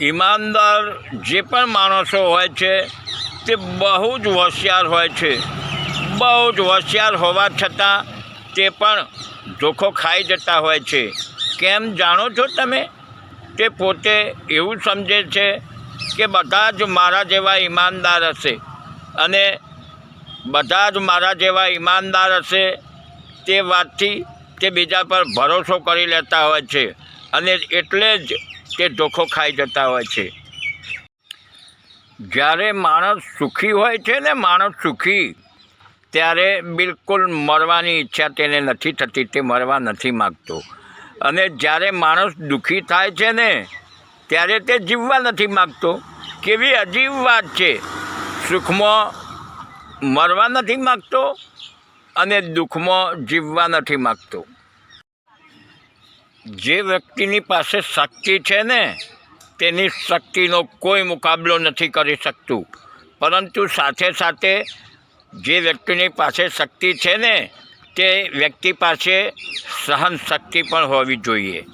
ઈમાનદાર જે પણ માણસો હોય છે તે બહુ જ હોશિયાર હોય છે. બહુ જ હોશિયાર હોવા છતાં તે પણ ધોખો ખાઈ જતા હોય છે. કેમ જાણો છો તમે? તે પોતે એવું સમજે છે કે બધા જ મારા જેવા ઈમાનદાર હશે અને બધા જ મારા જેવા ઈમાનદાર હશે તે વાતથી તે બીજા પર ભરોસો કરી લેતા હોય છે અને એટલે જ તે ધોખો ખાઈ જતા હોય છે. જ્યારે માણસ સુખી હોય છે ને, માણસ સુખી, ત્યારે બિલકુલ મરવાની ઈચ્છા તેને નથી થતી, તે મરવા નથી માગતો. અને જ્યારે માણસ દુઃખી થાય છે ને, ત્યારે તે જીવવા નથી માગતો. કેવી અજીબ વાત છે! સુખમાં મરવા નથી માગતો અને દુઃખમાં જીવવા નથી માગતો. જે વ્યક્તિની પાસે શક્તિ છે ને, તેની શક્તિનો કોઈ મુકાબલો નથી કરી શકતું. પરંતુ સાથે સાથે જે વ્યક્તિની પાસે શક્તિ છે ને, તે વ્યક્તિ પાસે સહન શક્તિ પણ હોવી જોઈએ.